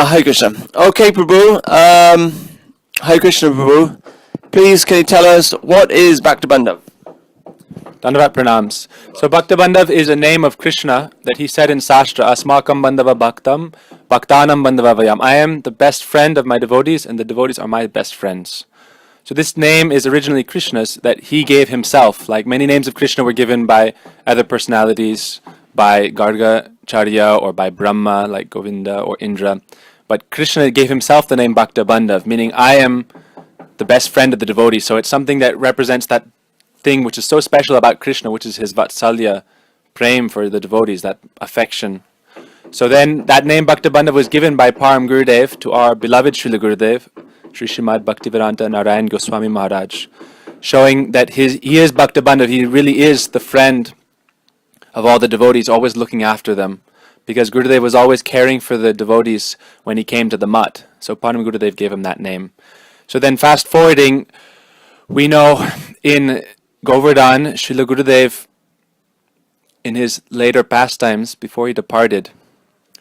Hare Krishna. Okay, Prabhu. Hare Krishna, Prabhu. Please, can you tell us what is Bhaktabandhav? Dandavat pranams. So Bhaktabandhav is a name of Krishna that he said in Sastra, Asmakam Bandhava Bhaktam, Bhaktanam Bandhava Vayam. I am the best friend of my devotees, and the devotees are my best friends. So this name is originally Krishna's that he gave himself. Like many names of Krishna were given by other personalities, by Garga Charya or by Brahma, like Govinda or Indra. But Krishna gave himself the name Bhaktabandhav, meaning I am the best friend of the devotee. So it's something that represents that thing which is so special about Krishna, which is his Vatsalya, prem for the devotees, that affection. So then that name Bhaktabandhav was given by Param Gurudev to our beloved Srila Gurudev, Sri Srimad Bhaktivedanta Narayan Goswami Maharaj, showing that he is Bhaktabandhav, he really is the friend of all the devotees, always looking after them. Because Gurudev was always caring for the devotees when he came to the mutt. So Param Gurudev gave him that name. So then fast forwarding, we know in Govardhan, Srila Gurudev, in his later pastimes, before he departed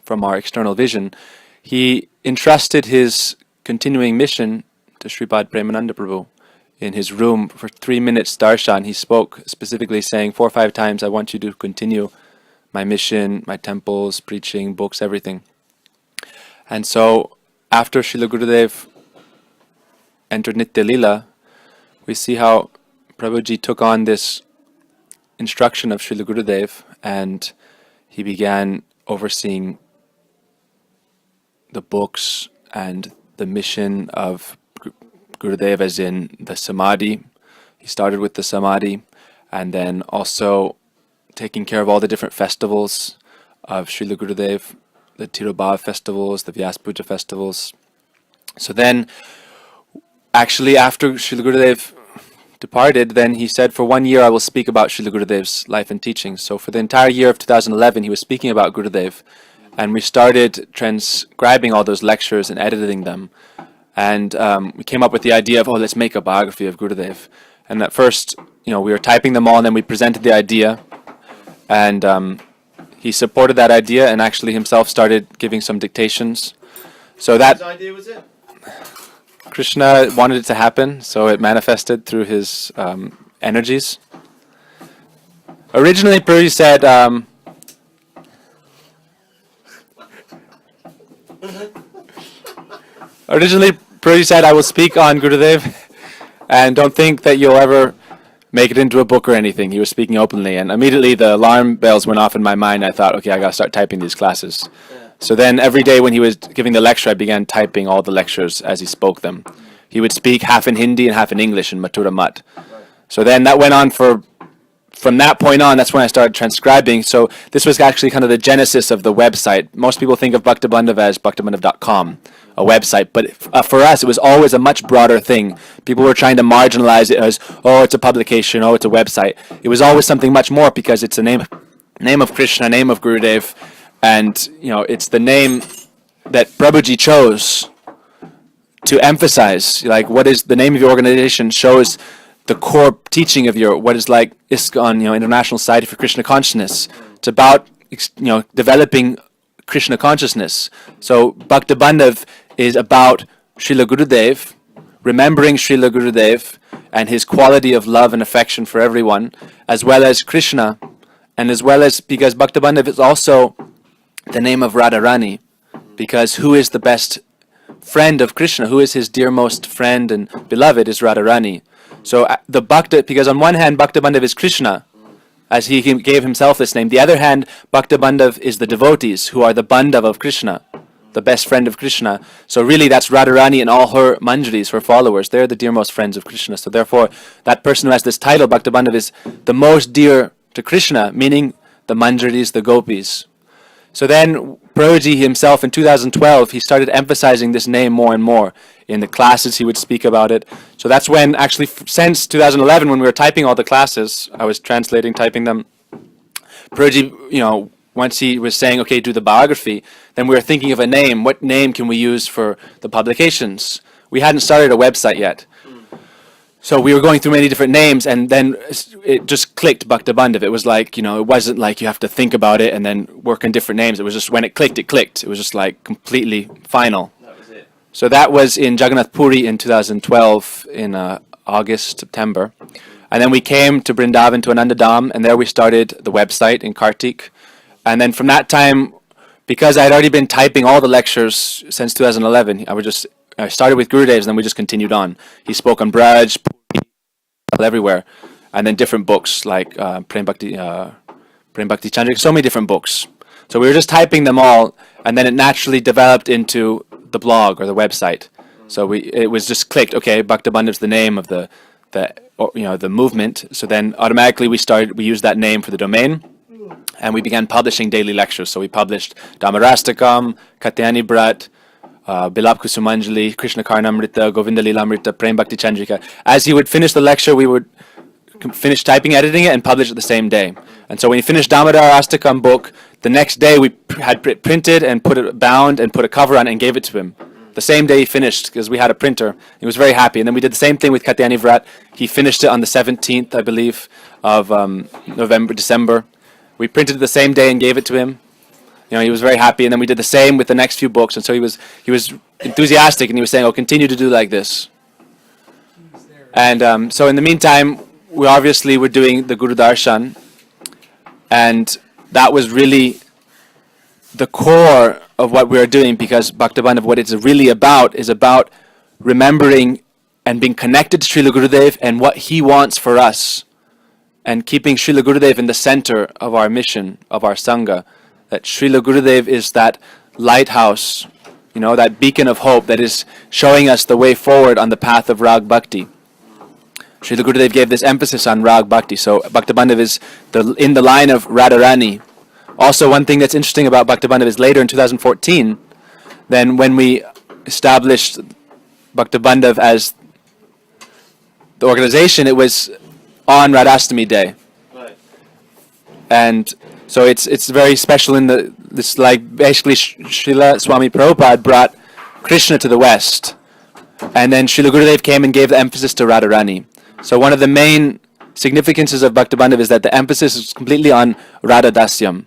from our external vision, he entrusted his continuing mission to Sripad Premananda Prabhu. In his room for 3 minutes darshan, he spoke specifically saying 4 or 5 times, I want you to continue my mission, my temples, preaching, books, everything. And so after Srila Gurudev entered Nitya Lila, we see how Prabhuji took on this instruction of Srila Gurudev, and he began overseeing the books and the mission of Gurudev, as in the Samadhi. He started with the Samadhi, and then also taking care of all the different festivals of Srila Gurudev, the Tirobhav festivals, the Vyas Puja festivals. So then, actually after Srila Gurudev departed, then he said, for 1 year I will speak about Srila Gurudev's life and teachings. So for the entire year of 2011, he was speaking about Gurudev, and we started transcribing all those lectures and editing them. And we came up with the idea of, let's make a biography of Gurudev. And at first, we were typing them all, and then we presented the idea, and he supported that idea, and actually himself started giving some dictations. So that Whose idea was it? Krishna wanted it to happen, so it manifested through his energies. Originally, Prabhuji said, I will speak on Gurudev, and don't think that you'll ever make it into a book or anything. He was speaking openly, and immediately the alarm bells went off in my mind. I thought, okay, I gotta start typing these classes. So then every day when he was giving the lecture, I began typing all the lectures as he spoke them. He would speak half in Hindi and half in English in Mathura Mutt. So then that went on from that point on, that's when I started transcribing. So this was actually kind of the genesis of the website. Most people think of Bhaktabandhav as bhaktabandhav.com, a website. But for us, it was always a much broader thing. People were trying to marginalize it as, it's a publication, it's a website. It was always something much more, because it's a name of Krishna, name of Gurudev. And, it's the name that Prabhuji chose to emphasize. Like, what is the name of your organization shows the core teaching of what is like ISKCON, International Society for Krishna Consciousness. It's about, developing Krishna consciousness. So Bhaktabandhav is about Srila Gurudev, remembering Srila Gurudev and his quality of love and affection for everyone, as well as Krishna, and as well as, because Bhaktabandhav is also the name of Radharani, because who is the best friend of Krishna, who is his dearmost friend and beloved, is Radharani. So because on one hand Bhaktabandhav is Krishna, as he gave himself this name. The other hand, Bhaktabandhav is the devotees, who are the Bandhav of Krishna, the best friend of Krishna. So really that's Radharani and all her manjaris, her followers. They're the dearmost friends of Krishna. So therefore, that person who has this title, Bhaktabandhav, is the most dear to Krishna, meaning the manjaris, the gopis. So then Prabhuji himself in 2012, he started emphasizing this name more and more. In the classes he would speak about it. So that's when, actually, since 2011, when we were typing all the classes, I was typing them, Prabhuji, once he was saying, okay, do the biography, then we were thinking of a name. What name can we use for the publications? We hadn't started a website yet. so we were going through many different names, and then it just clicked Bhaktabandhav. It was like, you know, it wasn't like you have to think about it and then work on different names. It was just when it clicked, it clicked. It was just like completely final. That was it. So that was in Jagannath Puri in 2012 in August, September. And then we came to Vrindavan to Anandadam, and there we started the website in Kartik. And then from that time, because I had already been typing all the lectures since 2011, I started with Gurudev's, and then we just continued on. He spoke on Braj, Puri, everywhere, and then different books like Prem Bhakti Chandrika, so many different books. So we were just typing them all, and then it naturally developed into the blog or the website. So it was just clicked. Okay, Bhaktabandhav's the name of the movement. So then automatically we used that name for the domain, and we began publishing daily lectures. So we published Dhamarastakam, Katyani Brat, Bilap Kusumanjali, Krishna Karnamrita, Govinda Lilamrita, Prem Bhakti Chandrika. As he would finish the lecture, we would finish typing, editing it, and publish it the same day. And so when he finished Damodar Astakam book, the next day we had it printed and put it bound and put a cover on it and gave it to him. The same day he finished, because we had a printer. He was very happy. And then we did the same thing with Katyani Vrat. He finished it on the 17th, I believe, of December. We printed it the same day and gave it to him. You know, he was very happy. And then we did the same with the next few books. And so he was enthusiastic, and he was saying, "Oh, continue to do like this." And so in the meantime, we obviously were doing the Guru Darshan, and that was really the core of what we are doing, because Bhaktabandhav, what it's really about, is about remembering and being connected to Srila Gurudev and what he wants for us, and keeping Srila Gurudev in the center of our mission, of our Sangha. That Srila Gurudev is that lighthouse, you know, that beacon of hope that is showing us the way forward on the path of Rag Bhakti. Srila Gurudev gave this emphasis on Rag Bhakti. So Bhaktabandhav is in the line of Radharani. Also, one thing that's interesting about Bhaktabandhav is later in 2014, then when we established Bhaktabandhav as the organization, it was on Radhastami Day. Right. And so it's very special in this, like, basically Srila Swami Prabhupada brought Krishna to the West, and then Srila Gurudev came and gave the emphasis to Radharani. So one of the main significances of Bhaktabandhav is that the emphasis is completely on Radha Dasyam.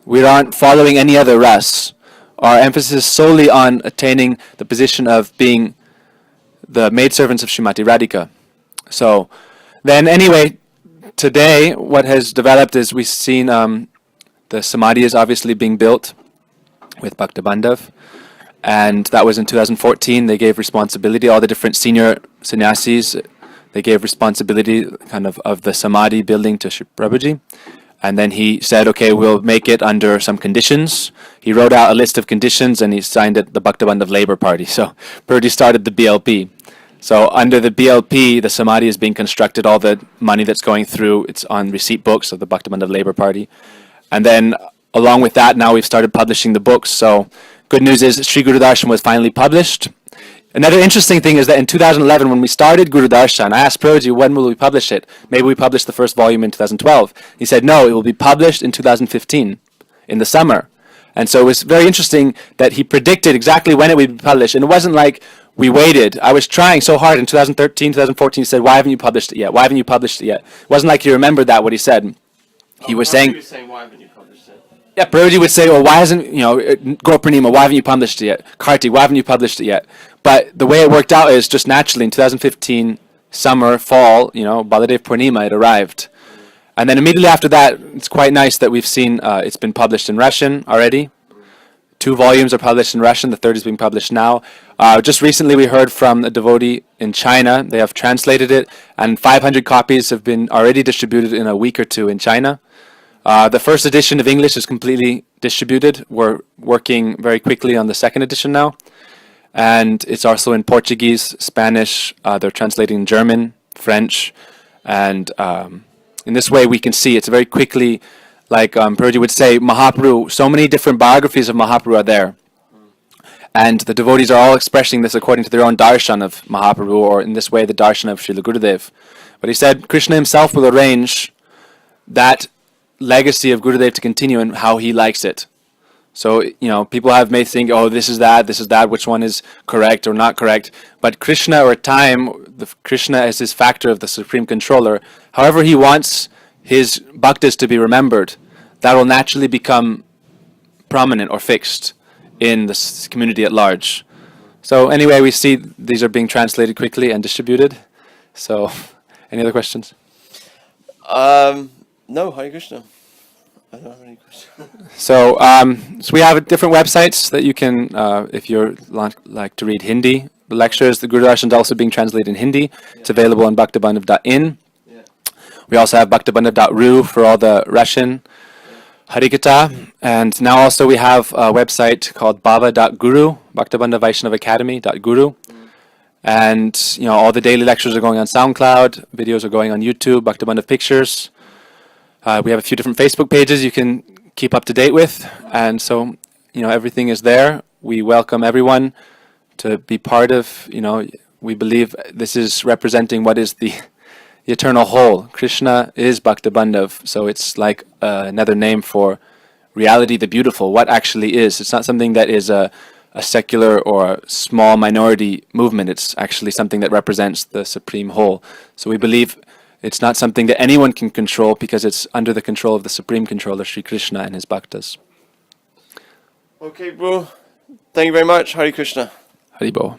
We aren't following any other ras. Our emphasis is solely on attaining the position of being the maidservants of Srimati Radhika. So then anyway, today what has developed is we've seen the Samadhi is obviously being built with Bhaktabandhav. And that was in 2014. They gave responsibility, all the different senior sannyasis, they gave responsibility kind of the Samadhi building to Shri Prabhuji. And then he said, okay, we'll make it under some conditions. He wrote out a list of conditions, and he signed it the Bhaktabandhav Labour Party. So Prabhuji started the BLP. So under the BLP, the Samadhi is being constructed. All the money that's going through, it's on receipt books of the Bhaktabandhav Labour Party. And then along with that, now we've started publishing the books. So good news is Sri Guru Darshan was finally published. Another interesting thing is that in 2011, when we started Guru Darshan, I asked Prabhuji, when will we publish it? Maybe we publish the first volume in 2012. He said, no, it will be published in 2015, in the summer. And so it was very interesting that he predicted exactly when it would be published. And it wasn't like we waited. I was trying so hard in 2013, 2014. He said, why haven't you published it yet? Why haven't you published it yet? It wasn't like he remembered that, what he said. He was saying, why haven't you published it? Yeah, Prabhuji would say, well, why hasn't, Gaur Purnima, why haven't you published it yet? Kartik, why haven't you published it yet? But the way it worked out is just naturally in 2015, summer, fall, Baladev Purnima, it arrived. And then immediately after that, it's quite nice that we've seen it's been published in Russian already. 2 volumes are published in Russian, the 3rd is being published now. Just recently we heard from a devotee in China. They have translated it, and 500 copies have been already distributed in a week or 2 in China. The first edition of English is completely distributed. We're working very quickly on the 2nd edition now. And it's also in Portuguese, Spanish, they're translating German, French, and in this way we can see it's very quickly, like Prabhuji would say, Mahaprabhu, so many different biographies of Mahaprabhu are there. And the devotees are all expressing this according to their own darshan of Mahaprabhu, or in this way the darshan of Srila Gurudev. But he said Krishna himself will arrange that legacy of Gurudev to continue and how he likes it. So, people may think, oh, this is that, which one is correct or not correct. But Krishna or time, the Krishna as his factor of the supreme controller. However he wants his bhaktas to be remembered, that will naturally become prominent or fixed in the community at large. So anyway, we see these are being translated quickly and distributed. So, any other questions? No, Hare Krishna. I don't have any questions. So, so we have different websites that you can, if you're like to read Hindi, the lectures, the Guru Darshan is also being translated in Hindi. It's available on bhaktabandhav.in. Yeah. We also have bhaktabandhav.ru for all the Russian Harikatha. And now also we have a website called bhava.guru, Bhaktabandhav Vaishnava Academy.guru. And, you know, all the daily lectures are going on SoundCloud, videos are going on YouTube, Bhaktabandhav Pictures. We have a few different Facebook pages you can keep up to date with. And so, you know, everything is there. We welcome everyone to be part of, you know, we believe this is representing what is the eternal whole. Krishna is Bhaktabandhav, so it's like another name for reality, the beautiful, what actually is. It's not something that is a secular or a small minority movement. It's actually something that represents the supreme whole. So we believe it's not something that anyone can control because it's under the control of the supreme controller, Sri Krishna and his bhaktas. Okay, bro. Thank you very much. Hare Krishna. Haribol.